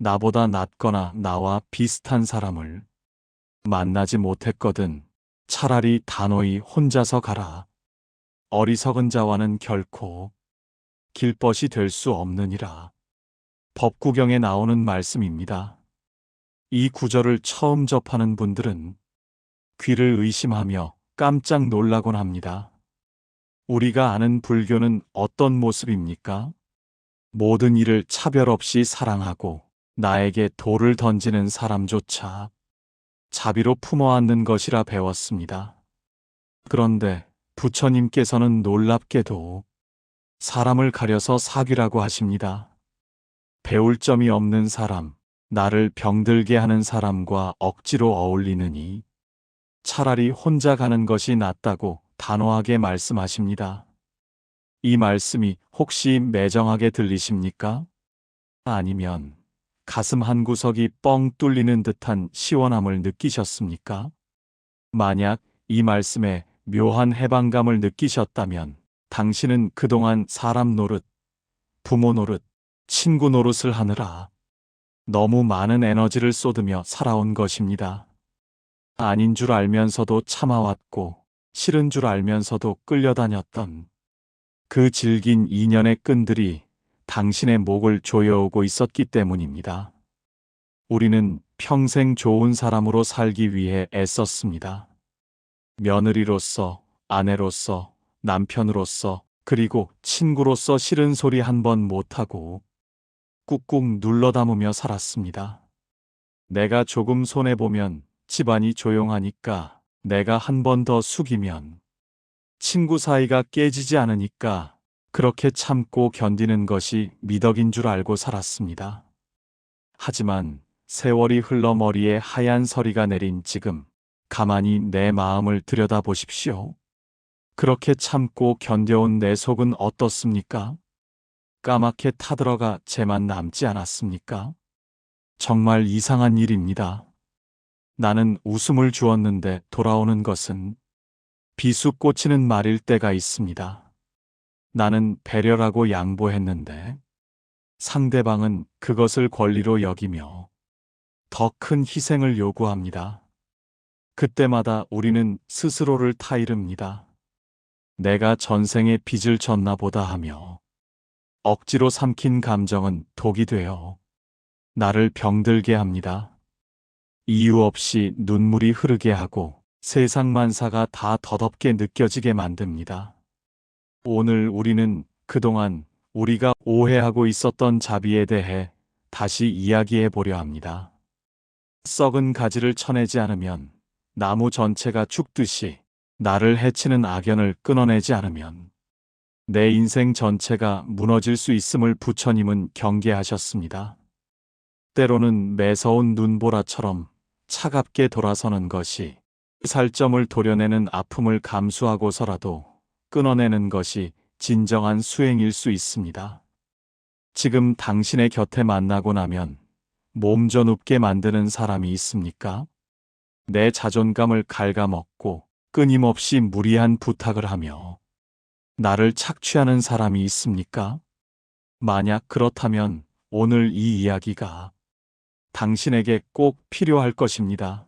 나보다 낫거나 나와 비슷한 사람을 만나지 못했거든. 차라리 단호히 혼자서 가라. 어리석은 자와는 결코 길벗이 될 수 없느니라. 법구경에 나오는 말씀입니다. 이 구절을 처음 접하는 분들은 귀를 의심하며 깜짝 놀라곤 합니다. 우리가 아는 불교는 어떤 모습입니까? 모든 이를 차별 없이 사랑하고 나에게 돌을 던지는 사람조차 자비로 품어 안는 것이라 배웠습니다. 그런데 부처님께서는 놀랍게도 사람을 가려서 사귀라고 하십니다. 배울 점이 없는 사람, 나를 병들게 하는 사람과 억지로 어울리느니 차라리 혼자 가는 것이 낫다고 단호하게 말씀하십니다. 이 말씀이 혹시 매정하게 들리십니까? 아니면 가슴 한구석이 뻥 뚫리는 듯한 시원함을 느끼셨습니까? 만약 이 말씀에 묘한 해방감을 느끼셨다면 당신은 그동안 사람 노릇, 부모 노릇, 친구 노릇을 하느라 너무 많은 에너지를 쏟으며 살아온 것입니다. 아닌 줄 알면서도 참아왔고 싫은 줄 알면서도 끌려다녔던 그 질긴 인연의 끈들이 당신의 목을 조여오고 있었기 때문입니다. 우리는 평생 좋은 사람으로 살기 위해 애썼습니다. 며느리로서, 아내로서, 남편으로서, 그리고 친구로서 싫은 소리 한 번 못하고 꾹꾹 눌러 담으며 살았습니다. 내가 조금 손해보면 집안이 조용하니까, 내가 한 번 더 숙이면 친구 사이가 깨지지 않으니까 그렇게 참고 견디는 것이 미덕인 줄 알고 살았습니다. 하지만 세월이 흘러 머리에 하얀 서리가 내린 지금 가만히 내 마음을 들여다보십시오. 그렇게 참고 견뎌온 내 속은 어떻습니까? 까맣게 타들어가 재만 남지 않았습니까? 정말 이상한 일입니다. 나는 웃음을 주었는데 돌아오는 것은 비수 꽂히는 말일 때가 있습니다. 나는 배려라고 양보했는데 상대방은 그것을 권리로 여기며 더 큰 희생을 요구합니다. 그때마다 우리는 스스로를 타이릅니다. 내가 전생에 빚을 졌나 보다 하며 억지로 삼킨 감정은 독이 되어 나를 병들게 합니다. 이유 없이 눈물이 흐르게 하고 세상 만사가 다 더덥게 느껴지게 만듭니다. 오늘 우리는 그동안 우리가 오해하고 있었던 자비에 대해 다시 이야기해 보려 합니다. 썩은 가지를 쳐내지 않으면 나무 전체가 죽듯이 나를 해치는 악연을 끊어내지 않으면 내 인생 전체가 무너질 수 있음을 부처님은 경계하셨습니다. 때로는 매서운 눈보라처럼 차갑게 돌아서는 것이 살점을 도려내는 아픔을 감수하고서라도 끊어내는 것이 진정한 수행일 수 있습니다. 지금 당신의 곁에 만나고 나면 몸져 눕게 만드는 사람이 있습니까? 내 자존감을 갉아먹고 끊임없이 무리한 부탁을 하며 나를 착취하는 사람이 있습니까? 만약 그렇다면 오늘 이 이야기가 당신에게 꼭 필요할 것입니다.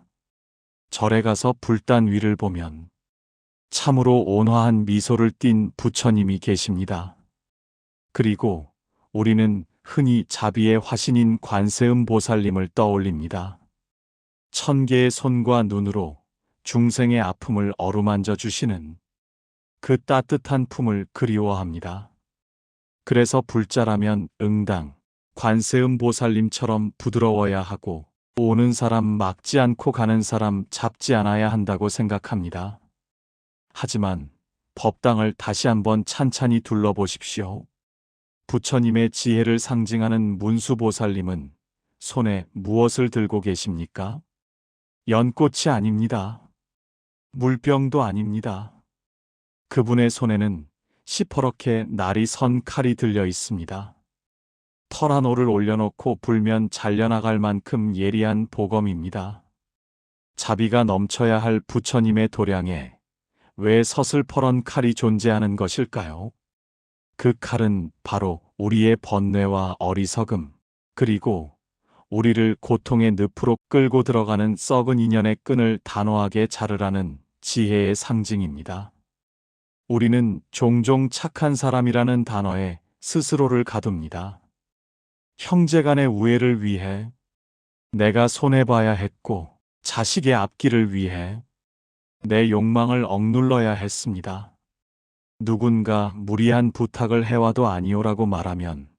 절에 가서 불단 위를 보면 참으로 온화한 미소를 띤 부처님이 계십니다. 그리고 우리는 흔히 자비의 화신인 관세음 보살님을 떠올립니다. 1000개의 손과 눈으로 중생의 아픔을 어루만져 주시는 그 따뜻한 품을 그리워합니다. 그래서 불자라면 응당 관세음 보살님처럼 부드러워야 하고 오는 사람 막지 않고 가는 사람 잡지 않아야 한다고 생각합니다. 하지만 법당을 다시 한번 찬찬히 둘러보십시오. 부처님의 지혜를 상징하는 문수보살님은 손에 무엇을 들고 계십니까? 연꽃이 아닙니다. 물병도 아닙니다. 그분의 손에는 시퍼렇게 날이 선 칼이 들려 있습니다. 터라노를 올려놓고 불면 잘려나갈 만큼 예리한 보검입니다. 자비가 넘쳐야 할 부처님의 도량에 왜 서슬퍼런 칼이 존재하는 것일까요? 그 칼은 바로 우리의 번뇌와 어리석음, 그리고 우리를 고통의 늪으로 끌고 들어가는 썩은 인연의 끈을 단호하게 자르라는 지혜의 상징입니다. 우리는 종종 착한 사람이라는 단어에 스스로를 가둡니다. 형제간의 우애를 위해, 내가 손해봐야 했고, 자식의 앞길을 위해 내 욕망을 억눌러야 했습니다. 누군가 무리한 부탁을 해와도 아니오라고 말하면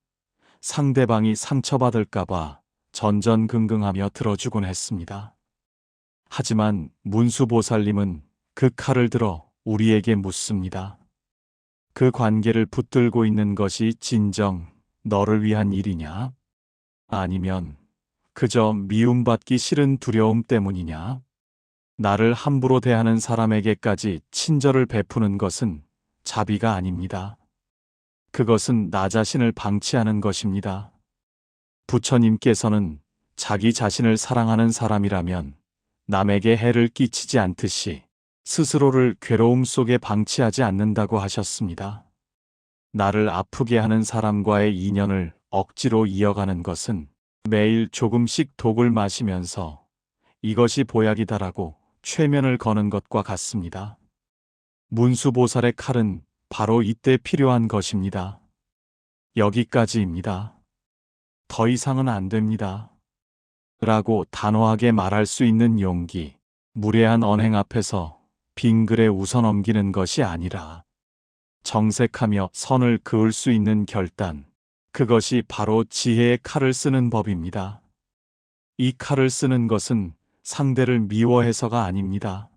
상대방이 상처받을까봐 전전긍긍하며 들어주곤 했습니다. 하지만 문수보살님은 그 칼을 들어 우리에게 묻습니다. 그 관계를 붙들고 있는 것이 진정 너를 위한 일이냐? 아니면 그저 미움받기 싫은 두려움 때문이냐? 나를 함부로 대하는 사람에게까지 친절을 베푸는 것은 자비가 아닙니다. 그것은 나 자신을 방치하는 것입니다. 부처님께서는 자기 자신을 사랑하는 사람이라면 남에게 해를 끼치지 않듯이 스스로를 괴로움 속에 방치하지 않는다고 하셨습니다. 나를 아프게 하는 사람과의 인연을 억지로 이어가는 것은 매일 조금씩 독을 마시면서 이것이 보약이다라고 최면을 거는 것과 같습니다. 문수보살의 칼은 바로 이때 필요한 것입니다. 여기까지입니다. 더 이상은 안 됩니다. 라고 단호하게 말할 수 있는 용기, 무례한 언행 앞에서 빙글에 웃어넘기는 것이 아니라 정색하며 선을 그을 수 있는 결단, 그것이 바로 지혜의 칼을 쓰는 법입니다. 이 칼을 쓰는 것은 상대를 미워해서가 아닙니다.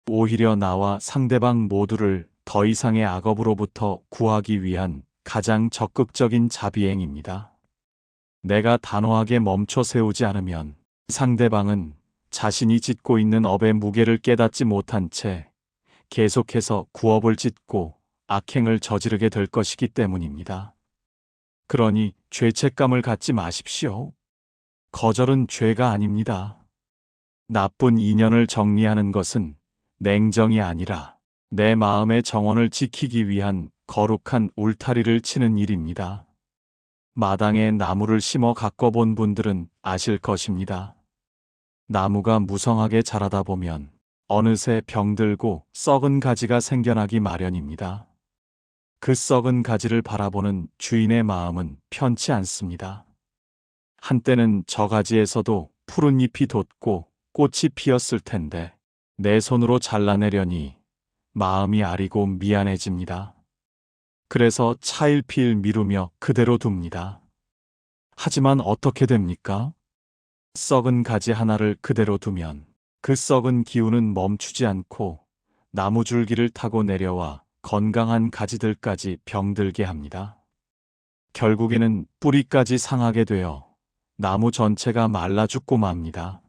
오히려 나와 상대방 모두를 더 이상의 악업으로부터 구하기 위한 가장 적극적인 자비행입니다. 내가 단호하게 멈춰 세우지 않으면 상대방은 자신이 짓고 있는 업의 무게를 깨닫지 못한 채 계속해서 구업을 짓고 악행을 저지르게 될 것이기 때문입니다. 그러니 죄책감을 갖지 마십시오. 거절은 죄가 아닙니다. 나쁜 인연을 정리하는 것은 냉정이 아니라 내 마음의 정원을 지키기 위한 거룩한 울타리를 치는 일입니다. 마당에 나무를 심어 가꿔본 분들은 아실 것입니다. 나무가 무성하게 자라다 보면 어느새 병들고 썩은 가지가 생겨나기 마련입니다. 그 썩은 가지를 바라보는 주인의 마음은 편치 않습니다. 한때는 저 가지에서도 푸른 잎이 돋고 꽃이 피었을 텐데 내 손으로 잘라내려니 마음이 아리고 미안해집니다. 그래서 차일피일 미루며 그대로 둡니다. 하지만 어떻게 됩니까? 썩은 가지 하나를 그대로 두면 그 썩은 기운은 멈추지 않고 나무 줄기를 타고 내려와 건강한 가지들까지 병들게 합니다. 결국에는 뿌리까지 상하게 되어 나무 전체가 말라 죽고 맙니다.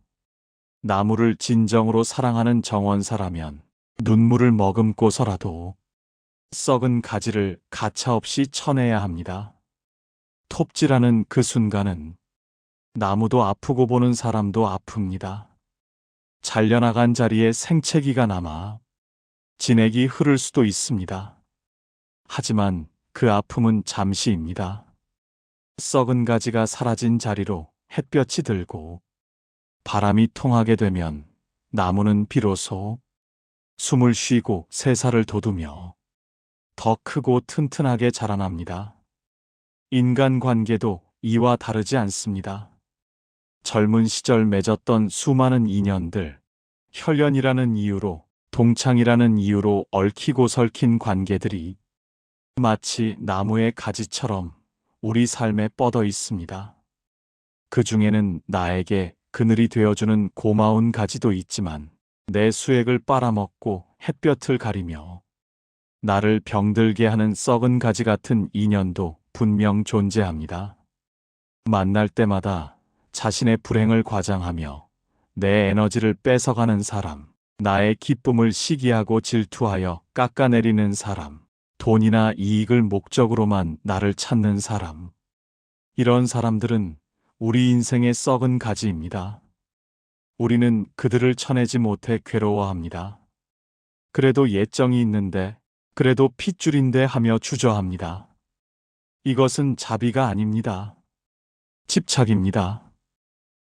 나무를 진정으로 사랑하는 정원사라면 눈물을 머금고서라도 썩은 가지를 가차없이 쳐내야 합니다. 톱질하는 그 순간은 나무도 아프고 보는 사람도 아픕니다. 잘려나간 자리에 생채기가 남아 진액이 흐를 수도 있습니다. 하지만 그 아픔은 잠시입니다. 썩은 가지가 사라진 자리로 햇볕이 들고 바람이 통하게 되면 나무는 비로소 숨을 쉬고 새살을 돋우며 더 크고 튼튼하게 자라납니다. 인간관계도 이와 다르지 않습니다. 젊은 시절 맺었던 수많은 인연들, 혈연이라는 이유로, 동창이라는 이유로 얽히고 설킨 관계들이 마치 나무의 가지처럼 우리 삶에 뻗어 있습니다. 그 중에는 나에게 그늘이 되어주는 고마운 가지도 있지만 내 수액을 빨아먹고 햇볕을 가리며 나를 병들게 하는 썩은 가지 같은 인연도 분명 존재합니다. 만날 때마다 자신의 불행을 과장하며 내 에너지를 뺏어가는 사람, 나의 기쁨을 시기하고 질투하여 깎아내리는 사람, 돈이나 이익을 목적으로만 나를 찾는 사람. 이런 사람들은 우리 인생의 썩은 가지입니다. 우리는 그들을 쳐내지 못해 괴로워합니다. 그래도 예정이 있는데, 그래도 핏줄인데 하며 주저합니다. 이것은 자비가 아닙니다. 집착입니다.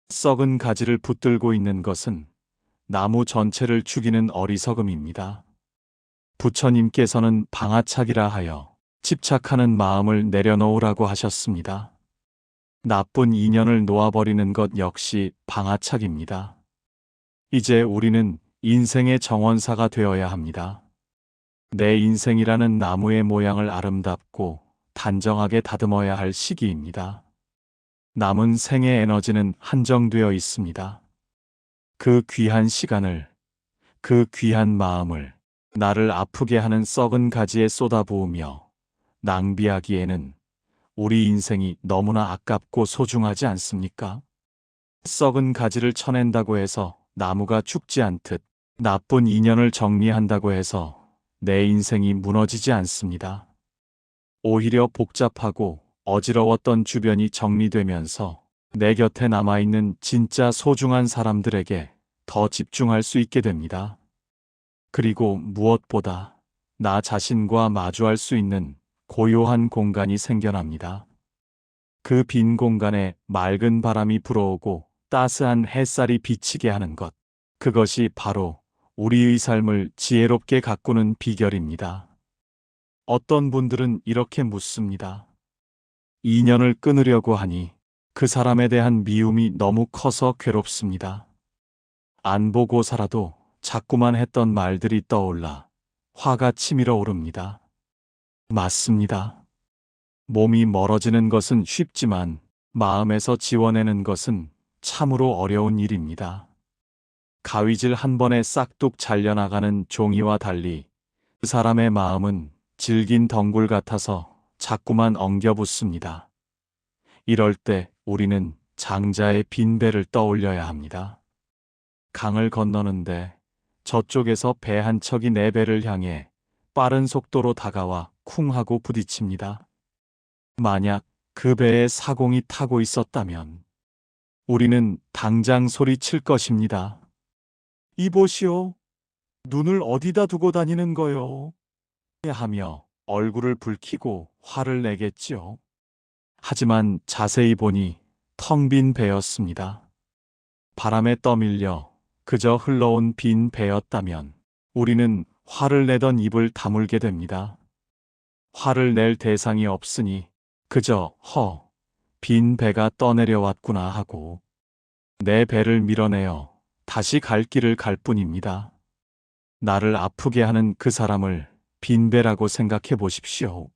썩은 가지를 붙들고 있는 것은 나무 전체를 죽이는 어리석음입니다. 부처님께서는 방아착이라 하여 집착하는 마음을 내려놓으라고 하셨습니다. 나쁜 인연을 놓아버리는 것 역시 방아착입니다. 이제 우리는 인생의 정원사가 되어야 합니다. 내 인생이라는 나무의 모양을 아름답고 단정하게 다듬어야 할 시기입니다. 남은 생의 에너지는 한정되어 있습니다. 그 귀한 시간을, 그 귀한 마음을 나를 아프게 하는 썩은 가지에 쏟아부으며 낭비하기에는 우리 인생이 너무나 아깝고 소중하지 않습니까? 썩은 가지를 쳐낸다고 해서 나무가 죽지 않듯 나쁜 인연을 정리한다고 해서 내 인생이 무너지지 않습니다. 오히려 복잡하고 어지러웠던 주변이 정리되면서 내 곁에 남아있는 진짜 소중한 사람들에게 더 집중할 수 있게 됩니다. 그리고 무엇보다 나 자신과 마주할 수 있는 고요한 공간이 생겨납니다. 그 빈 공간에 맑은 바람이 불어오고 따스한 햇살이 비치게 하는 것. 그것이 바로 우리의 삶을 지혜롭게 가꾸는 비결입니다. 어떤 분들은 이렇게 묻습니다. 인연을 끊으려고 하니 그 사람에 대한 미움이 너무 커서 괴롭습니다. 안 보고 살아도 자꾸만 했던 말들이 떠올라 화가 치밀어 오릅니다. 맞습니다. 몸이 멀어지는 것은 쉽지만 마음에서 지워내는 것은 참으로 어려운 일입니다. 가위질 한 번에 싹둑 잘려나가는 종이와 달리 그 사람의 마음은 질긴 덩굴 같아서 자꾸만 엉겨붙습니다. 이럴 때 우리는 장자의 빈 배를 떠올려야 합니다. 강을 건너는데 저쪽에서 배 한 척이 내 배를 향해 빠른 속도로 다가와 쿵 하고 부딪힙니다. 만약 그 배에 사공이 타고 있었다면 우리는 당장 소리칠 것입니다. 이보시오. 눈을 어디다 두고 다니는 거요? 하며 얼굴을 붉히고 화를 내겠지요. 하지만 자세히 보니 텅 빈 배였습니다. 바람에 떠밀려 그저 흘러온 빈 배였다면 우리는 화를 내던 입을 다물게 됩니다. 화를 낼 대상이 없으니 그저 빈 배가 떠내려왔구나 하고 내 배를 밀어내어 다시 갈 길을 갈 뿐입니다. 나를 아프게 하는 그 사람을 빈 배라고 생각해 보십시오.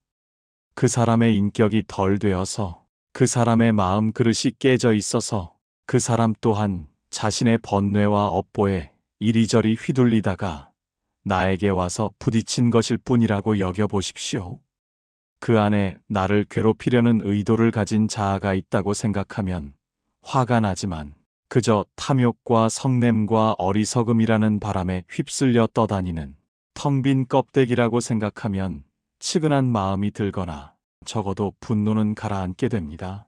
그 사람의 인격이 덜 되어서, 그 사람의 마음 그릇이 깨져 있어서, 그 사람 또한 자신의 번뇌와 업보에 이리저리 휘둘리다가 나에게 와서 부딪힌 것일 뿐이라고 여겨보십시오. 그 안에 나를 괴롭히려는 의도를 가진 자아가 있다고 생각하면 화가 나지만 그저 탐욕과 성냄과 어리석음이라는 바람에 휩쓸려 떠다니는 텅 빈 껍데기라고 생각하면 측은한 마음이 들거나 적어도 분노는 가라앉게 됩니다.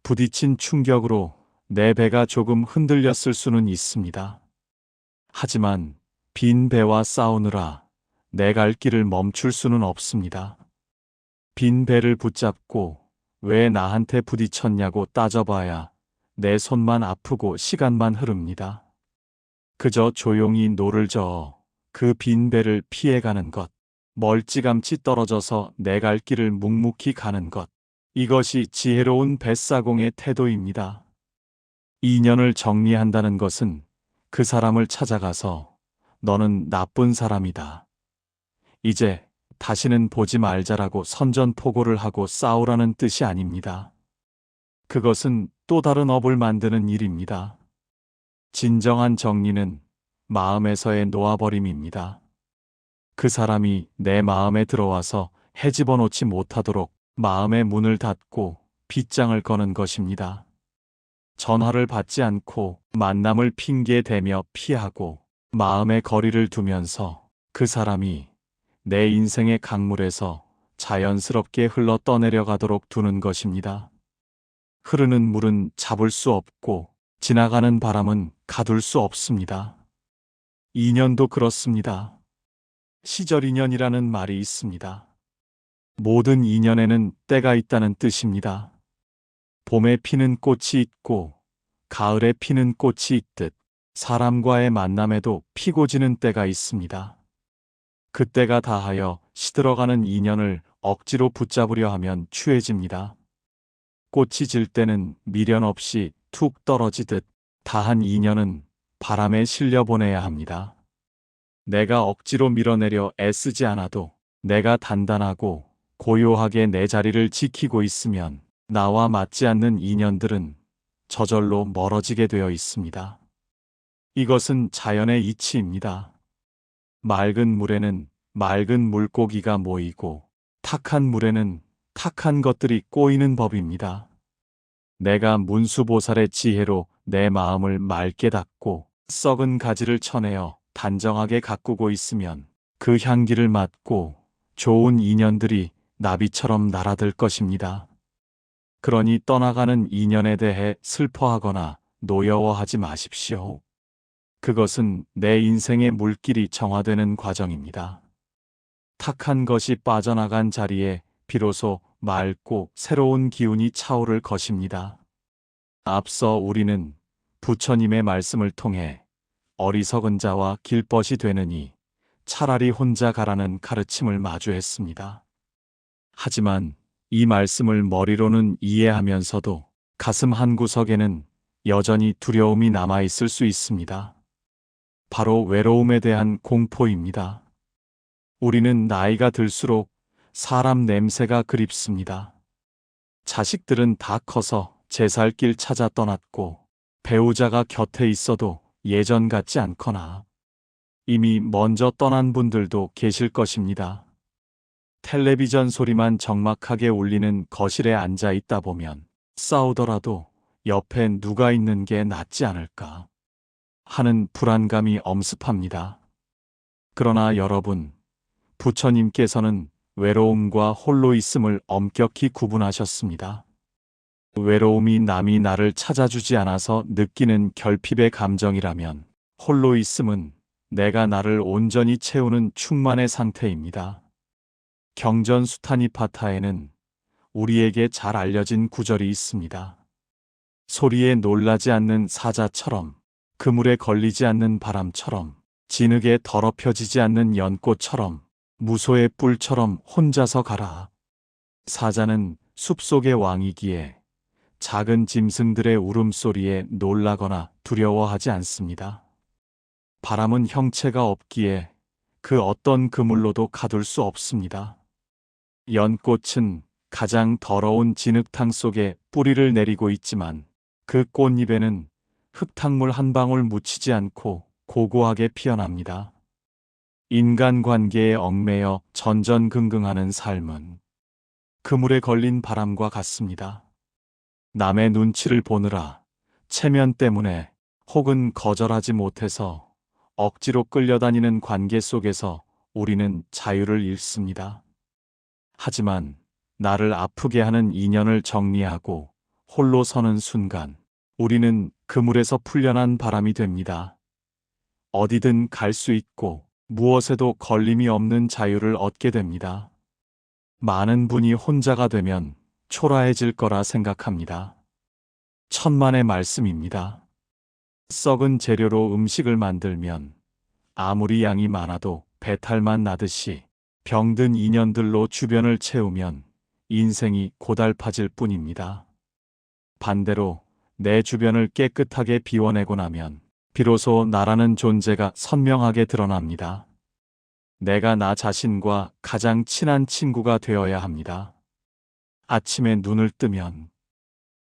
부딪힌 충격으로 내 배가 조금 흔들렸을 수는 있습니다. 하지만 빈 배와 싸우느라 내 갈 길을 멈출 수는 없습니다. 빈 배를 붙잡고 왜 나한테 부딪혔냐고 따져봐야 내 손만 아프고 시간만 흐릅니다. 그저 조용히 노를 저어 그 빈 배를 피해가는 것, 멀찌감치 떨어져서 내 갈 길을 묵묵히 가는 것, 이것이 지혜로운 뱃사공의 태도입니다. 인연을 정리한다는 것은 그 사람을 찾아가서 너는 나쁜 사람이다. 이제 다시는 보지 말자라고 선전포고를 하고 싸우라는 뜻이 아닙니다. 그것은 또 다른 업을 만드는 일입니다. 진정한 정리는 마음에서의 놓아버림입니다. 그 사람이 내 마음에 들어와서 헤집어 놓지 못하도록 마음의 문을 닫고 빗장을 거는 것입니다. 전화를 받지 않고 만남을 핑계대며 피하고 마음의 거리를 두면서 그 사람이 내 인생의 강물에서 자연스럽게 흘러 떠내려가도록 두는 것입니다. 흐르는 물은 잡을 수 없고 지나가는 바람은 가둘 수 없습니다. 인연도 그렇습니다. 시절 인연이라는 말이 있습니다. 모든 인연에는 때가 있다는 뜻입니다. 봄에 피는 꽃이 있고 가을에 피는 꽃이 있듯 사람과의 만남에도 피고 지는 때가 있습니다. 그때가 다하여 시들어가는 인연을 억지로 붙잡으려 하면 추해집니다. 꽃이 질 때는 미련 없이 툭 떨어지듯 다한 인연은 바람에 실려보내야 합니다. 내가 억지로 밀어내려 애쓰지 않아도 내가 단단하고 고요하게 내 자리를 지키고 있으면 나와 맞지 않는 인연들은 저절로 멀어지게 되어 있습니다. 이것은 자연의 이치입니다. 맑은 물에는 맑은 물고기가 모이고 탁한 물에는 탁한 것들이 꼬이는 법입니다. 내가 문수보살의 지혜로 내 마음을 맑게 닦고 썩은 가지를 쳐내어 단정하게 가꾸고 있으면 그 향기를 맡고 좋은 인연들이 나비처럼 날아들 것입니다. 그러니 떠나가는 인연에 대해 슬퍼하거나 노여워하지 마십시오. 그것은 내 인생의 물길이 정화되는 과정입니다. 탁한 것이 빠져나간 자리에 비로소 맑고 새로운 기운이 차오를 것입니다. 앞서 우리는 부처님의 말씀을 통해 어리석은 자와 길벗이 되느니 차라리 혼자 가라는 가르침을 마주했습니다. 하지만 이 말씀을 머리로는 이해하면서도 가슴 한구석에는 여전히 두려움이 남아있을 수 있습니다. 바로 외로움에 대한 공포입니다. 우리는 나이가 들수록 사람 냄새가 그립습니다. 자식들은 다 커서 제 살 길 찾아 떠났고 배우자가 곁에 있어도 예전 같지 않거나 이미 먼저 떠난 분들도 계실 것입니다. 텔레비전 소리만 적막하게 울리는 거실에 앉아 있다 보면 싸우더라도 옆에 누가 있는 게 낫지 않을까 하는 불안감이 엄습합니다. 그러나 여러분, 부처님께서는 외로움과 홀로 있음을 엄격히 구분하셨습니다. 외로움이 남이 나를 찾아주지 않아서 느끼는 결핍의 감정이라면 홀로 있음은 내가 나를 온전히 채우는 충만의 상태입니다. 경전 수타니파타에는 우리에게 잘 알려진 구절이 있습니다. 소리에 놀라지 않는 사자처럼, 그물에 걸리지 않는 바람처럼, 진흙에 더럽혀지지 않는 연꽃처럼, 무소의 뿔처럼 혼자서 가라. 사자는 숲속의 왕이기에 작은 짐승들의 울음소리에 놀라거나 두려워하지 않습니다. 바람은 형체가 없기에 그 어떤 그물로도 가둘 수 없습니다. 연꽃은 가장 더러운 진흙탕 속에 뿌리를 내리고 있지만 그 꽃잎에는 흙탕물 한 방울 묻히지 않고 고고하게 피어납니다. 인간관계에 얽매여 전전긍긍하는 삶은 그물에 걸린 바람과 같습니다. 남의 눈치를 보느라 체면 때문에 혹은 거절하지 못해서 억지로 끌려다니는 관계 속에서 우리는 자유를 잃습니다. 하지만 나를 아프게 하는 인연을 정리하고 홀로 서는 순간 우리는 그물에서 풀려난 바람이 됩니다. 어디든 갈 수 있고 무엇에도 걸림이 없는 자유를 얻게 됩니다. 많은 분이 혼자가 되면 초라해질 거라 생각합니다. 천만의 말씀입니다. 썩은 재료로 음식을 만들면 아무리 양이 많아도 배탈만 나듯이 병든 인연들로 주변을 채우면 인생이 고달파질 뿐입니다. 반대로 내 주변을 깨끗하게 비워내고 나면 비로소 나라는 존재가 선명하게 드러납니다. 내가 나 자신과 가장 친한 친구가 되어야 합니다. 아침에 눈을 뜨면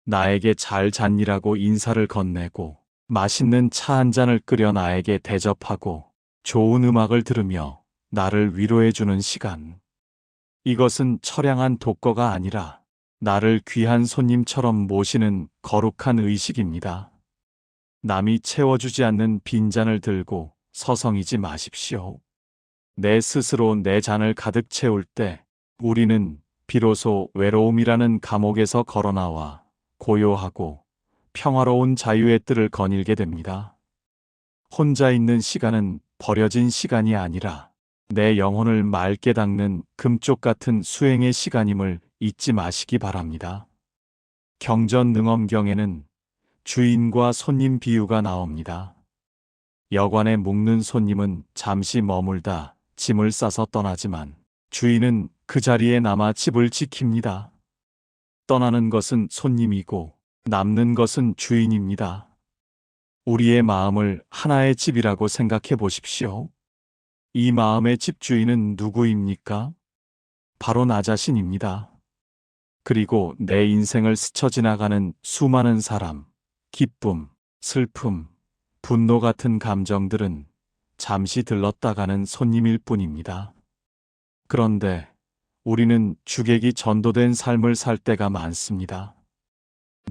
나에게 잘 잤니라고 인사를 건네고 맛있는 차 한 잔을 끓여 나에게 대접하고 좋은 음악을 들으며 나를 위로해주는 시간. 이것은 처량한 독거가 아니라 나를 귀한 손님처럼 모시는 거룩한 의식입니다. 남이 채워주지 않는 빈잔을 들고 서성이지 마십시오. 내 스스로 내 잔을 가득 채울 때 우리는 비로소 외로움이라는 감옥에서 걸어나와 고요하고 평화로운 자유의 뜰을 거닐게 됩니다. 혼자 있는 시간은 버려진 시간이 아니라 내 영혼을 맑게 닦는 금쪽 같은 수행의 시간임을 잊지 마시기 바랍니다. 경전능엄경에는 주인과 손님 비유가 나옵니다. 여관에 묵는 손님은 잠시 머물다 짐을 싸서 떠나지만 주인은 그 자리에 남아 집을 지킵니다. 떠나는 것은 손님이고 남는 것은 주인입니다. 우리의 마음을 하나의 집이라고 생각해 보십시오. 이 마음의 집주인은 누구입니까? 바로 나 자신입니다. 그리고 내 인생을 스쳐 지나가는 수많은 사람, 기쁨, 슬픔, 분노 같은 감정들은 잠시 들렀다 가는 손님일 뿐입니다. 그런데 우리는 주객이 전도된 삶을 살 때가 많습니다.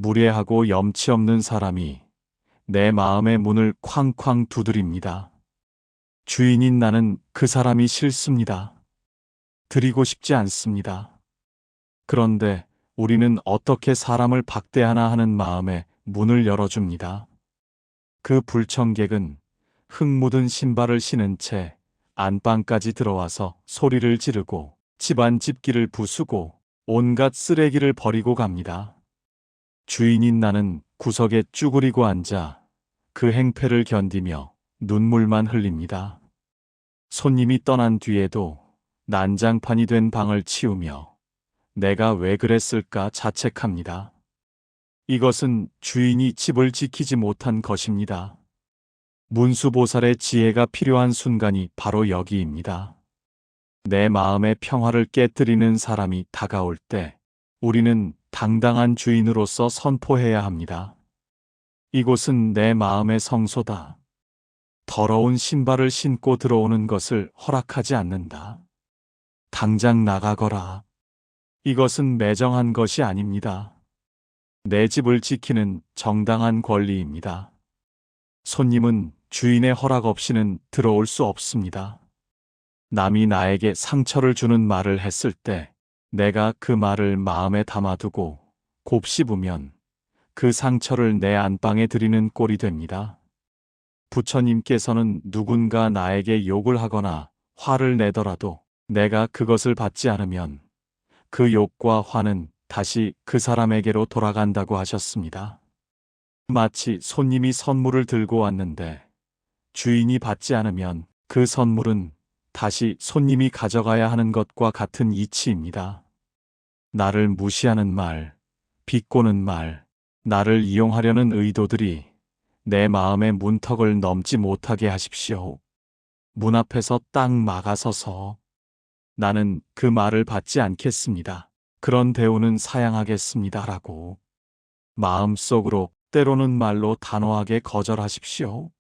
무례하고 염치 없는 사람이 내 마음의 문을 쾅쾅 두드립니다. 주인인 나는 그 사람이 싫습니다. 드리고 싶지 않습니다. 그런데 우리는 어떻게 사람을 박대하나 하는 마음에 문을 열어줍니다. 그 불청객은 흙 묻은 신발을 신은 채 안방까지 들어와서 소리를 지르고 집안 집기를 부수고 온갖 쓰레기를 버리고 갑니다. 주인인 나는 구석에 쭈그리고 앉아 그 행패를 견디며 눈물만 흘립니다. 손님이 떠난 뒤에도 난장판이 된 방을 치우며 내가 왜 그랬을까 자책합니다. 이것은 주인이 집을 지키지 못한 것입니다. 문수보살의 지혜가 필요한 순간이 바로 여기입니다. 내 마음의 평화를 깨뜨리는 사람이 다가올 때 우리는 당당한 주인으로서 선포해야 합니다. 이곳은 내 마음의 성소다. 더러운 신발을 신고 들어오는 것을 허락하지 않는다. 당장 나가거라. 이것은 매정한 것이 아닙니다. 내 집을 지키는 정당한 권리입니다. 손님은 주인의 허락 없이는 들어올 수 없습니다. 남이 나에게 상처를 주는 말을 했을 때 내가 그 말을 마음에 담아두고 곱씹으면 그 상처를 내 안방에 들이는 꼴이 됩니다. 부처님께서는 누군가 나에게 욕을 하거나 화를 내더라도 내가 그것을 받지 않으면 그 욕과 화는 다시 그 사람에게로 돌아간다고 하셨습니다. 마치 손님이 선물을 들고 왔는데 주인이 받지 않으면 그 선물은 다시 손님이 가져가야 하는 것과 같은 이치입니다. 나를 무시하는 말, 비꼬는 말, 나를 이용하려는 의도들이 내 마음의 문턱을 넘지 못하게 하십시오. 문 앞에서 딱 막아서서 나는 그 말을 받지 않겠습니다. 그런 대우는 사양하겠습니다라고 마음속으로 때로는 말로 단호하게 거절하십시오.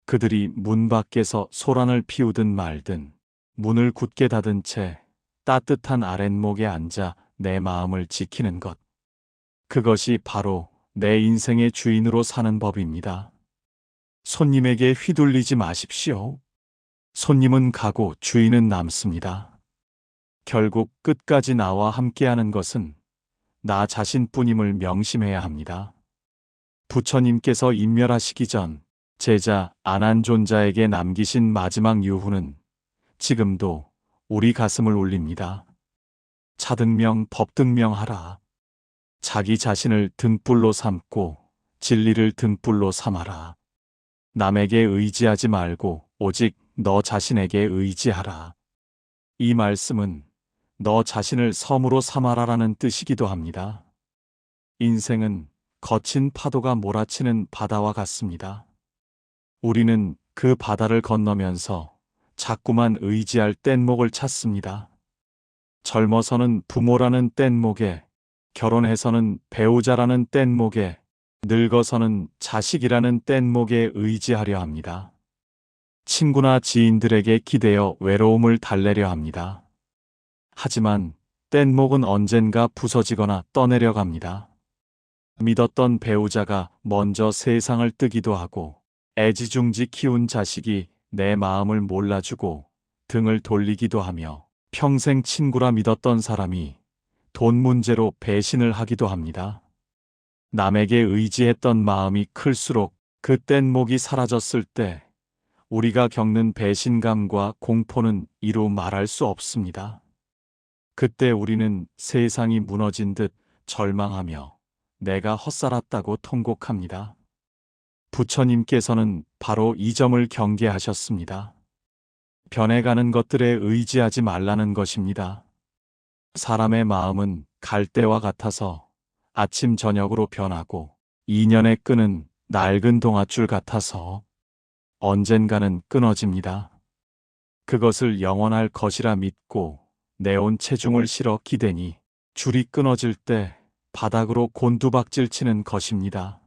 그들이 문 밖에서 소란을 피우든 말든 문을 굳게 닫은 채 따뜻한 아랫목에 앉아 내 마음을 지키는 것. 그것이 바로 내 인생의 주인으로 사는 법입니다. 손님에게 휘둘리지 마십시오. 손님은 가고 주인은 남습니다. 결국 끝까지 나와 함께하는 것은 나 자신뿐임을 명심해야 합니다. 부처님께서 인멸하시기 전 제자 아난존자에게 남기신 마지막 유후는 지금도 우리 가슴을 울립니다. 차등명 법등명하라. 자기 자신을 등불로 삼고 진리를 등불로 삼아라. 남에게 의지하지 말고 오직 너 자신에게 의지하라. 이 말씀은 너 자신을 섬으로 삼아라라는 뜻이기도 합니다. 인생은 거친 파도가 몰아치는 바다와 같습니다. 우리는 그 바다를 건너면서 자꾸만 의지할 뗏목을 찾습니다. 젊어서는 부모라는 뗏목에, 결혼해서는 배우자라는 뗏목에, 늙어서는 자식이라는 뗏목에 의지하려 합니다. 친구나 지인들에게 기대어 외로움을 달래려 합니다. 하지만 뗏목은 언젠가 부서지거나 떠내려갑니다. 믿었던 배우자가 먼저 세상을 뜨기도 하고 애지중지 키운 자식이 내 마음을 몰라주고 등을 돌리기도 하며 평생 친구라 믿었던 사람이 돈 문제로 배신을 하기도 합니다. 남에게 의지했던 마음이 클수록 그 뗏목이 사라졌을 때 우리가 겪는 배신감과 공포는 이루 말할 수 없습니다. 그때 우리는 세상이 무너진 듯 절망하며 내가 헛살았다고 통곡합니다. 부처님께서는 바로 이 점을 경계하셨습니다. 변해가는 것들에 의지하지 말라는 것입니다. 사람의 마음은 갈대와 같아서 아침 저녁으로 변하고 인연의 끈은 낡은 동아줄 같아서 언젠가는 끊어집니다. 그것을 영원할 것이라 믿고 내온 체중을 실어 기대니 줄이 끊어질 때 바닥으로 곤두박질 치는 것입니다.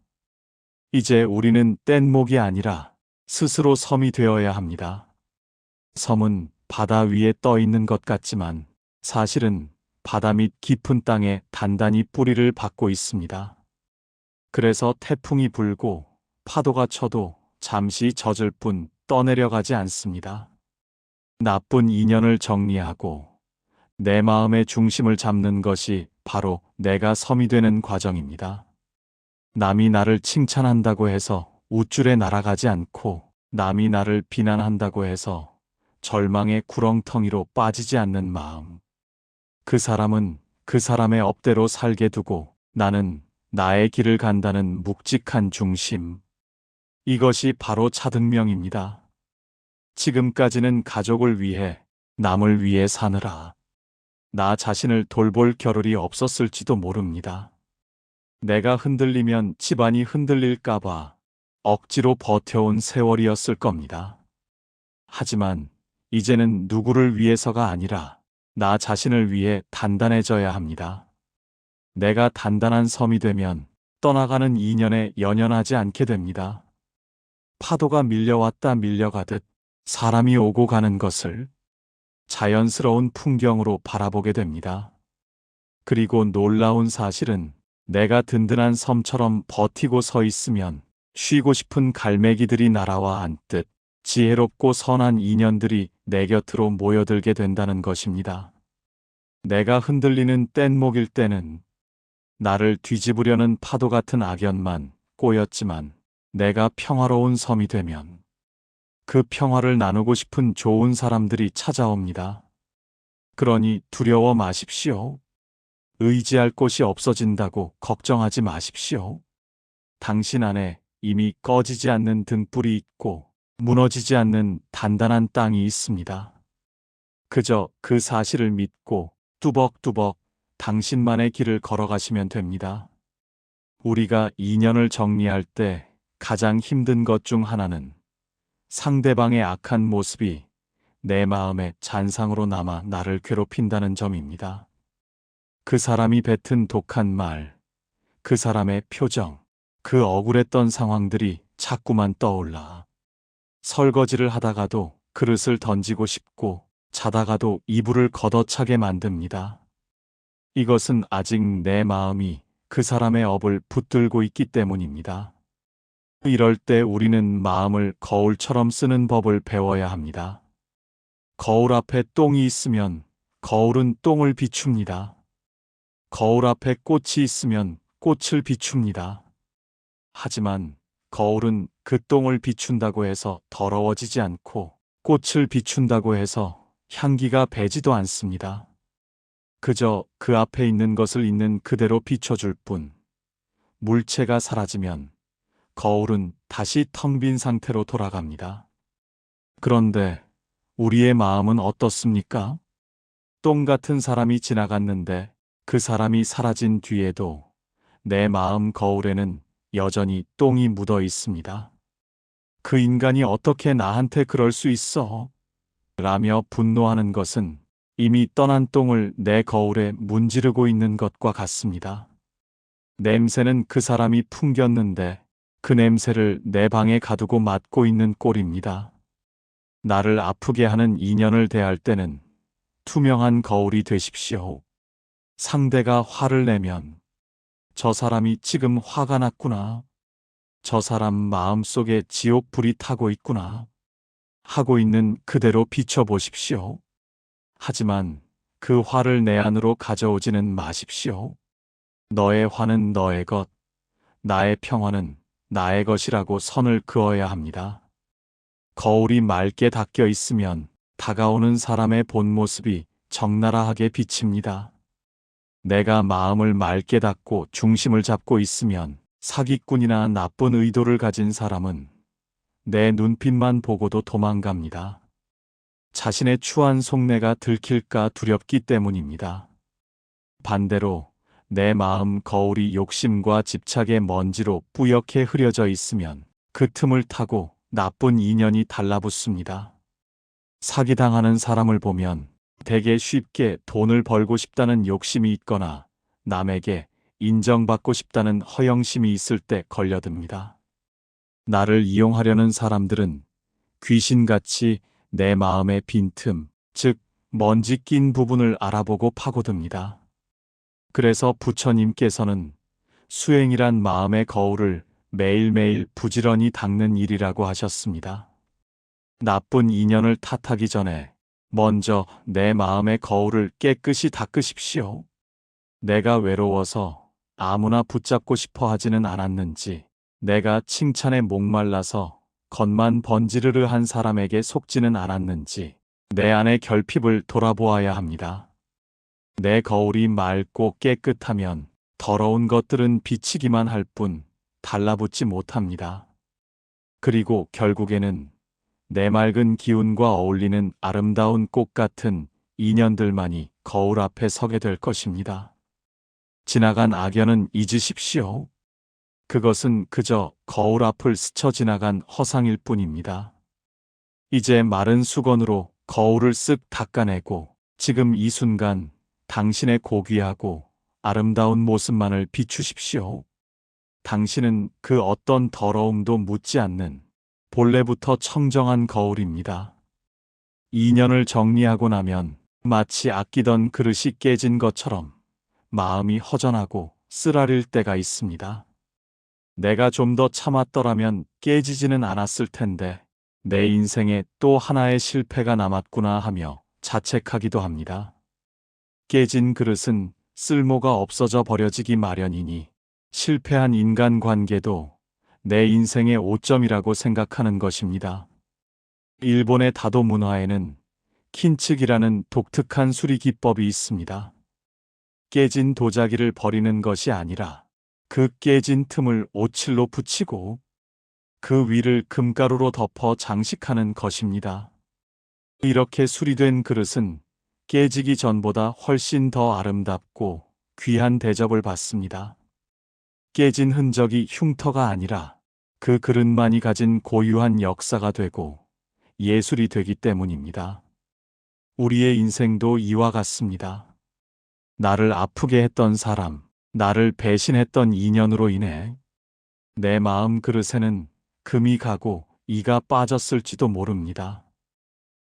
이제 우리는 뗏목이 아니라 스스로 섬이 되어야 합니다. 섬은 바다 위에 떠 있는 것 같지만 사실은 바다 밑 깊은 땅에 단단히 뿌리를 박고 있습니다. 그래서 태풍이 불고 파도가 쳐도 잠시 젖을 뿐 떠내려가지 않습니다. 나쁜 인연을 정리하고 내 마음의 중심을 잡는 것이 바로 내가 섬이 되는 과정입니다. 남이 나를 칭찬한다고 해서 우쭐에 날아가지 않고 남이 나를 비난한다고 해서 절망의 구렁텅이로 빠지지 않는 마음. 그 사람은 그 사람의 업대로 살게 두고 나는 나의 길을 간다는 묵직한 중심. 이것이 바로 차등명입니다. 지금까지는 가족을 위해, 남을 위해 사느라 나 자신을 돌볼 겨를이 없었을지도 모릅니다. 내가 흔들리면 집안이 흔들릴까봐 억지로 버텨온 세월이었을 겁니다. 하지만 이제는 누구를 위해서가 아니라 나 자신을 위해 단단해져야 합니다. 내가 단단한 섬이 되면 떠나가는 인연에 연연하지 않게 됩니다. 파도가 밀려왔다 밀려가듯 사람이 오고 가는 것을 자연스러운 풍경으로 바라보게 됩니다. 그리고 놀라운 사실은 내가 든든한 섬처럼 버티고 서 있으면 쉬고 싶은 갈매기들이 날아와 앉듯 지혜롭고 선한 인연들이 내 곁으로 모여들게 된다는 것입니다. 내가 흔들리는 뗏목일 때는 나를 뒤집으려는 파도 같은 악연만 꼬였지만 내가 평화로운 섬이 되면 그 평화를 나누고 싶은 좋은 사람들이 찾아옵니다. 그러니 두려워 마십시오. 의지할 곳이 없어진다고 걱정하지 마십시오. 당신 안에 이미 꺼지지 않는 등불이 있고 무너지지 않는 단단한 땅이 있습니다. 그저 그 사실을 믿고 뚜벅뚜벅 당신만의 길을 걸어가시면 됩니다. 우리가 인연을 정리할 때 가장 힘든 것 중 하나는 상대방의 악한 모습이 내 마음의 잔상으로 남아 나를 괴롭힌다는 점입니다. 그 사람이 뱉은 독한 말, 그 사람의 표정, 그 억울했던 상황들이 자꾸만 떠올라. 설거지를 하다가도 그릇을 던지고 싶고 자다가도 이불을 걷어차게 만듭니다. 이것은 아직 내 마음이 그 사람의 업을 붙들고 있기 때문입니다. 이럴 때 우리는 마음을 거울처럼 쓰는 법을 배워야 합니다. 거울 앞에 똥이 있으면 거울은 똥을 비춥니다. 거울 앞에 꽃이 있으면 꽃을 비춥니다. 하지만 거울은 그 똥을 비춘다고 해서 더러워지지 않고 꽃을 비춘다고 해서 향기가 배지도 않습니다. 그저 그 앞에 있는 것을 있는 그대로 비춰줄 뿐. 물체가 사라지면 거울은 다시 텅 빈 상태로 돌아갑니다. 그런데 우리의 마음은 어떻습니까? 똥 같은 사람이 지나갔는데 그 사람이 사라진 뒤에도 내 마음 거울에는 여전히 똥이 묻어 있습니다. 그 인간이 어떻게 나한테 그럴 수 있어? 라며 분노하는 것은 이미 떠난 똥을 내 거울에 문지르고 있는 것과 같습니다. 냄새는 그 사람이 풍겼는데 그 냄새를 내 방에 가두고 맡고 있는 꼴입니다. 나를 아프게 하는 인연을 대할 때는 투명한 거울이 되십시오. 상대가 화를 내면 저 사람이 지금 화가 났구나. 저 사람 마음속에 지옥불이 타고 있구나. 하고 있는 그대로 비춰보십시오. 하지만 그 화를 내 안으로 가져오지는 마십시오. 너의 화는 너의 것, 나의 평화는 나의 것이라고 선을 그어야 합니다. 거울이 맑게 닦여 있으면 다가오는 사람의 본 모습이 적나라하게 비칩니다. 내가 마음을 맑게 닫고 중심을 잡고 있으면 사기꾼이나 나쁜 의도를 가진 사람은 내 눈빛만 보고도 도망갑니다. 자신의 추한 속내가 들킬까 두렵기 때문입니다. 반대로 내 마음 거울이 욕심과 집착의 먼지로 뿌옇게 흐려져 있으면 그 틈을 타고 나쁜 인연이 달라붙습니다. 사기당하는 사람을 보면 대개 쉽게 돈을 벌고 싶다는 욕심이 있거나 남에게 인정받고 싶다는 허영심이 있을 때 걸려듭니다. 나를 이용하려는 사람들은 귀신같이 내 마음의 빈틈, 즉 먼지 낀 부분을 알아보고 파고듭니다. 그래서 부처님께서는 수행이란 마음의 거울을 매일매일 부지런히 닦는 일이라고 하셨습니다. 나쁜 인연을 탓하기 전에 먼저 내 마음의 거울을 깨끗이 닦으십시오. 내가 외로워서 아무나 붙잡고 싶어 하지는 않았는지, 내가 칭찬에 목말라서 겉만 번지르르 한 사람에게 속지는 않았는지 내 안의 결핍을 돌아보아야 합니다. 내 거울이 맑고 깨끗하면 더러운 것들은 비치기만 할 뿐 달라붙지 못합니다. 그리고 결국에는 내 맑은 기운과 어울리는 아름다운 꽃 같은 인연들만이 거울 앞에 서게 될 것입니다. 지나간 악연은 잊으십시오. 그것은 그저 거울 앞을 스쳐 지나간 허상일 뿐입니다. 이제 마른 수건으로 거울을 쓱 닦아내고 지금 이 순간 당신의 고귀하고 아름다운 모습만을 비추십시오. 당신은 그 어떤 더러움도 묻지 않는 본래부터 청정한 거울입니다. 인연을 정리하고 나면 마치 아끼던 그릇이 깨진 것처럼 마음이 허전하고 쓰라릴 때가 있습니다. 내가 좀 더 참았더라면 깨지지는 않았을 텐데 내 인생에 또 하나의 실패가 남았구나 하며 자책하기도 합니다. 깨진 그릇은 쓸모가 없어져 버려지기 마련이니 실패한 인간관계도 내 인생의 오점이라고 생각하는 것입니다. 일본의 다도 문화에는 킨츠기라는 독특한 수리 기법이 있습니다. 깨진 도자기를 버리는 것이 아니라 그 깨진 틈을 오칠로 붙이고 그 위를 금가루로 덮어 장식하는 것입니다. 이렇게 수리된 그릇은 깨지기 전보다 훨씬 더 아름답고 귀한 대접을 받습니다. 깨진 흔적이 흉터가 아니라 그 그릇만이 가진 고유한 역사가 되고 예술이 되기 때문입니다. 우리의 인생도 이와 같습니다. 나를 아프게 했던 사람, 나를 배신했던 인연으로 인해 내 마음 그릇에는 금이 가고 이가 빠졌을지도 모릅니다.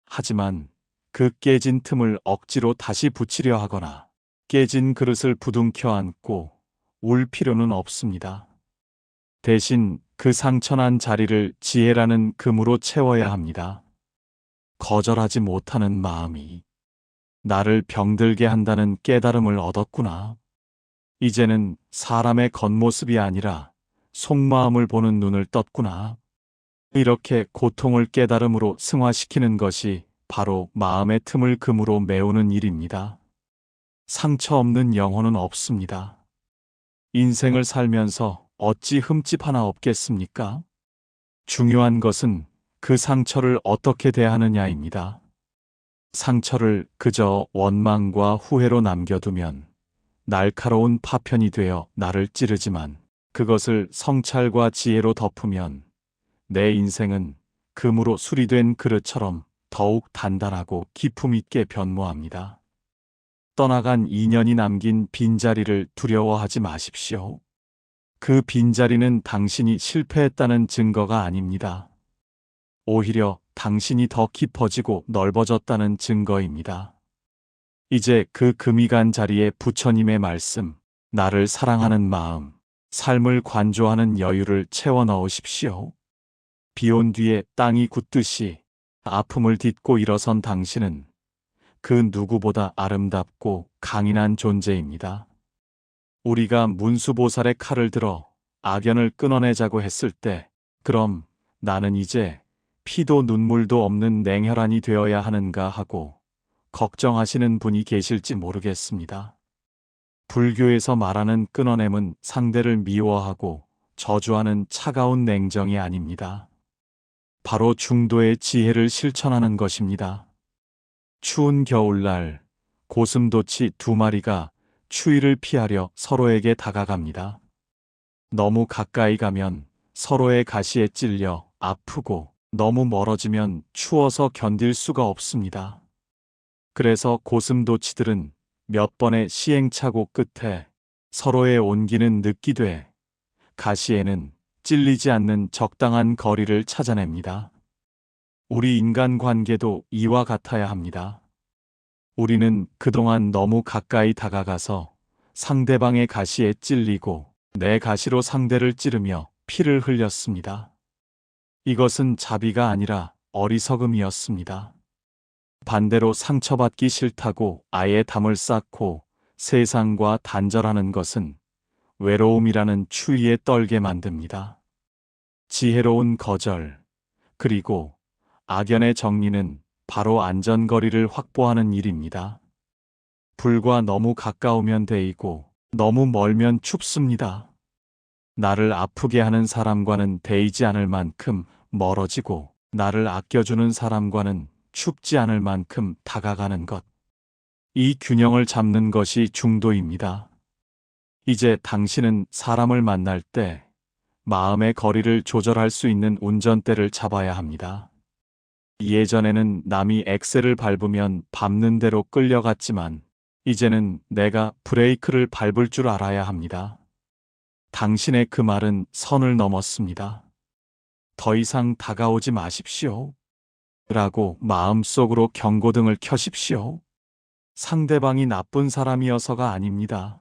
하지만 그 깨진 틈을 억지로 다시 붙이려 하거나 깨진 그릇을 부둥켜 안고 울 필요는 없습니다. 대신 그 상처난 자리를 지혜라는 금으로 채워야 합니다. 거절하지 못하는 마음이 나를 병들게 한다는 깨달음을 얻었구나. 이제는 사람의 겉모습이 아니라 속마음을 보는 눈을 떴구나. 이렇게 고통을 깨달음으로 승화시키는 것이 바로 마음의 틈을 금으로 메우는 일입니다. 상처 없는 영혼은 없습니다. 인생을 살면서 어찌 흠집 하나 없겠습니까? 중요한 것은 그 상처를 어떻게 대하느냐입니다. 상처를 그저 원망과 후회로 남겨두면 날카로운 파편이 되어 나를 찌르지만 그것을 성찰과 지혜로 덮으면 내 인생은 금으로 수리된 그릇처럼 더욱 단단하고 기품 있게 변모합니다. 떠나간 인연이 남긴 빈자리를 두려워하지 마십시오. 그 빈자리는 당신이 실패했다는 증거가 아닙니다. 오히려 당신이 더 깊어지고 넓어졌다는 증거입니다. 이제 그 금이 간 자리에 부처님의 말씀, 나를 사랑하는 마음, 삶을 관조하는 여유를 채워 넣으십시오. 비온 뒤에 땅이 굳듯이 아픔을 딛고 일어선 당신은 그 누구보다 아름답고 강인한 존재입니다. 우리가 문수보살의 칼을 들어 악연을 끊어내자고 했을 때, 그럼 나는 이제 피도 눈물도 없는 냉혈한이 되어야 하는가 하고 걱정하시는 분이 계실지 모르겠습니다. 불교에서 말하는 끊어냄은 상대를 미워하고 저주하는 차가운 냉정이 아닙니다. 바로 중도의 지혜를 실천하는 것입니다. 추운 겨울날 고슴도치 두 마리가 추위를 피하려 서로에게 다가갑니다. 너무 가까이 가면 서로의 가시에 찔려 아프고 너무 멀어지면 추워서 견딜 수가 없습니다. 그래서 고슴도치들은 몇 번의 시행착오 끝에 서로의 온기는 느끼되 가시에는 찔리지 않는 적당한 거리를 찾아냅니다. 우리 인간 관계도 이와 같아야 합니다. 우리는 그동안 너무 가까이 다가가서 상대방의 가시에 찔리고 내 가시로 상대를 찌르며 피를 흘렸습니다. 이것은 자비가 아니라 어리석음이었습니다. 반대로 상처받기 싫다고 아예 담을 쌓고 세상과 단절하는 것은 외로움이라는 추위에 떨게 만듭니다. 지혜로운 거절, 그리고 악연의 정리는 바로 안전거리를 확보하는 일입니다. 불과 너무 가까우면 데이고 너무 멀면 춥습니다. 나를 아프게 하는 사람과는 데이지 않을 만큼 멀어지고 나를 아껴주는 사람과는 춥지 않을 만큼 다가가는 것. 이 균형을 잡는 것이 중도입니다. 이제 당신은 사람을 만날 때 마음의 거리를 조절할 수 있는 운전대를 잡아야 합니다. 예전에는 남이 엑셀을 밟으면 밟는 대로 끌려갔지만 이제는 내가 브레이크를 밟을 줄 알아야 합니다. 당신의 그 말은 선을 넘었습니다. 더 이상 다가오지 마십시오. 라고 마음속으로 경고등을 켜십시오. 상대방이 나쁜 사람이어서가 아닙니다.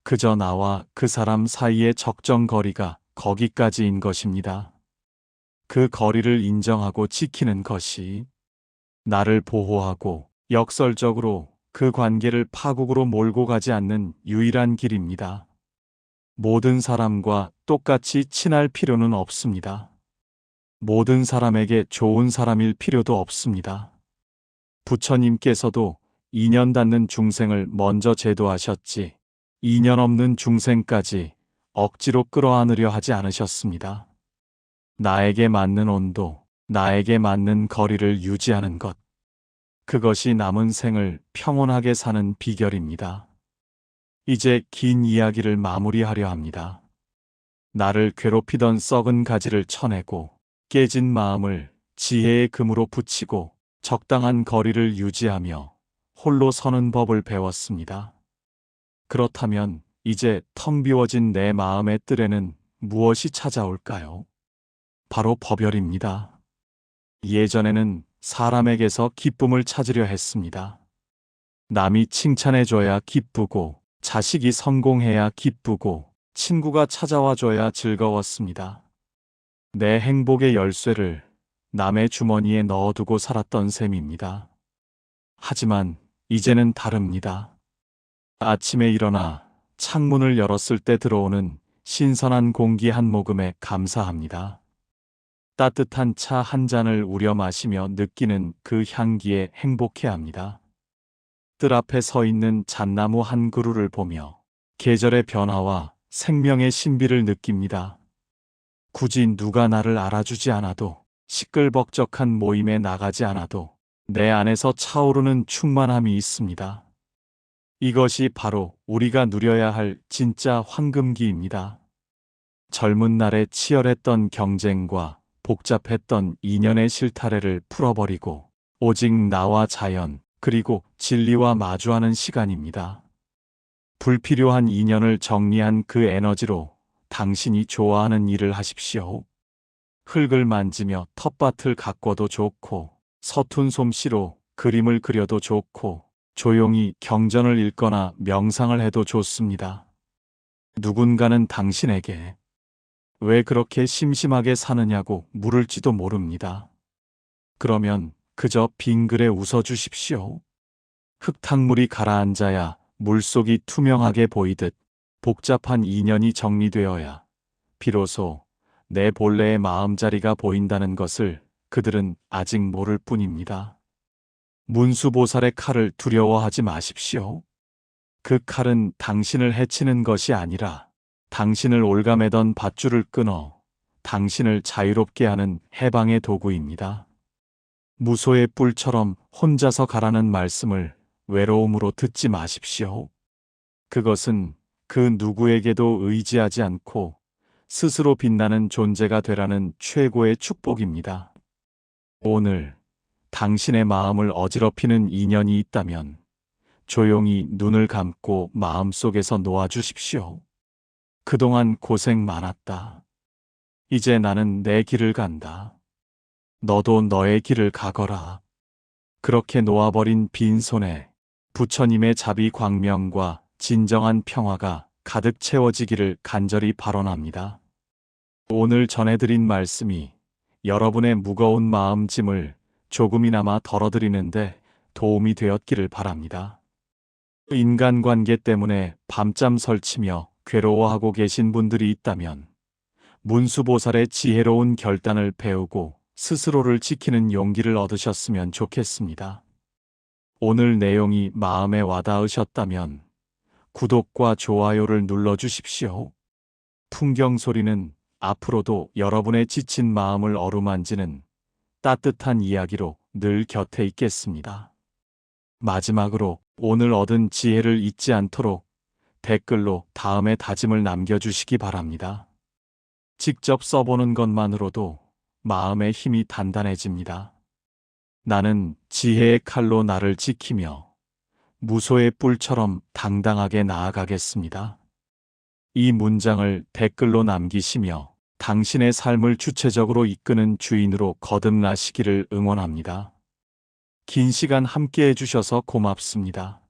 그저 나와 그 사람 사이의 적정 거리가 거기까지인 것입니다. 그 거리를 인정하고 지키는 것이 나를 보호하고 역설적으로 그 관계를 파국으로 몰고 가지 않는 유일한 길입니다. 모든 사람과 똑같이 친할 필요는 없습니다. 모든 사람에게 좋은 사람일 필요도 없습니다. 부처님께서도 인연 닿는 중생을 먼저 제도하셨지 인연 없는 중생까지 억지로 끌어안으려 하지 않으셨습니다. 나에게 맞는 온도, 나에게 맞는 거리를 유지하는 것. 그것이 남은 생을 평온하게 사는 비결입니다. 이제 긴 이야기를 마무리하려 합니다. 나를 괴롭히던 썩은 가지를 쳐내고 깨진 마음을 지혜의 금으로 붙이고 적당한 거리를 유지하며 홀로 서는 법을 배웠습니다. 그렇다면 이제 텅 비워진 내 마음의 뜰에는 무엇이 찾아올까요? 바로 법열입니다. 예전에는 사람에게서 기쁨을 찾으려 했습니다. 남이 칭찬해줘야 기쁘고 자식이 성공해야 기쁘고 친구가 찾아와줘야 즐거웠습니다. 내 행복의 열쇠를 남의 주머니에 넣어두고 살았던 셈입니다. 하지만 이제는 다릅니다. 아침에 일어나 창문을 열었을 때 들어오는 신선한 공기 한 모금에 감사합니다. 따뜻한 차 한 잔을 우려 마시며 느끼는 그 향기에 행복해합니다. 뜰 앞에 서 있는 잣나무 한 그루를 보며 계절의 변화와 생명의 신비를 느낍니다. 굳이 누가 나를 알아주지 않아도 시끌벅적한 모임에 나가지 않아도 내 안에서 차오르는 충만함이 있습니다. 이것이 바로 우리가 누려야 할 진짜 황금기입니다. 젊은 날에 치열했던 경쟁과 복잡했던 인연의 실타래를 풀어버리고 오직 나와 자연 그리고 진리와 마주하는 시간입니다. 불필요한 인연을 정리한 그 에너지로 당신이 좋아하는 일을 하십시오. 흙을 만지며 텃밭을 가꿔도 좋고 서툰 솜씨로 그림을 그려도 좋고 조용히 경전을 읽거나 명상을 해도 좋습니다. 누군가는 당신에게 왜 그렇게 심심하게 사느냐고 물을지도 모릅니다. 그러면 그저 빙그레 웃어주십시오. 흙탕물이 가라앉아야 물속이 투명하게 보이듯 복잡한 인연이 정리되어야 비로소 내 본래의 마음자리가 보인다는 것을 그들은 아직 모를 뿐입니다. 문수보살의 칼을 두려워하지 마십시오. 그 칼은 당신을 해치는 것이 아니라 당신을 올가매던 밧줄을 끊어 당신을 자유롭게 하는 해방의 도구입니다. 무소의 뿔처럼 혼자서 가라는 말씀을 외로움으로 듣지 마십시오. 그것은 그 누구에게도 의지하지 않고 스스로 빛나는 존재가 되라는 최고의 축복입니다. 오늘 당신의 마음을 어지럽히는 인연이 있다면 조용히 눈을 감고 마음속에서 놓아주십시오. 그동안 고생 많았다. 이제 나는 내 길을 간다. 너도 너의 길을 가거라. 그렇게 놓아버린 빈손에 부처님의 자비 광명과 진정한 평화가 가득 채워지기를 간절히 발언합니다. 오늘 전해드린 말씀이 여러분의 무거운 마음짐을 조금이나마 덜어드리는데 도움이 되었기를 바랍니다. 인간관계 때문에 밤잠 설치며 괴로워하고 계신 분들이 있다면 문수보살의 지혜로운 결단을 배우고 스스로를 지키는 용기를 얻으셨으면 좋겠습니다. 오늘 내용이 마음에 와닿으셨다면 구독과 좋아요를 눌러주십시오. 풍경 소리는 앞으로도 여러분의 지친 마음을 어루만지는 따뜻한 이야기로 늘 곁에 있겠습니다. 마지막으로 오늘 얻은 지혜를 잊지 않도록 댓글로 다음의 다짐을 남겨주시기 바랍니다. 직접 써보는 것만으로도 마음의 힘이 단단해집니다. 나는 지혜의 칼로 나를 지키며 무소의 뿔처럼 당당하게 나아가겠습니다. 이 문장을 댓글로 남기시며 당신의 삶을 주체적으로 이끄는 주인으로 거듭나시기를 응원합니다. 긴 시간 함께 해주셔서 고맙습니다.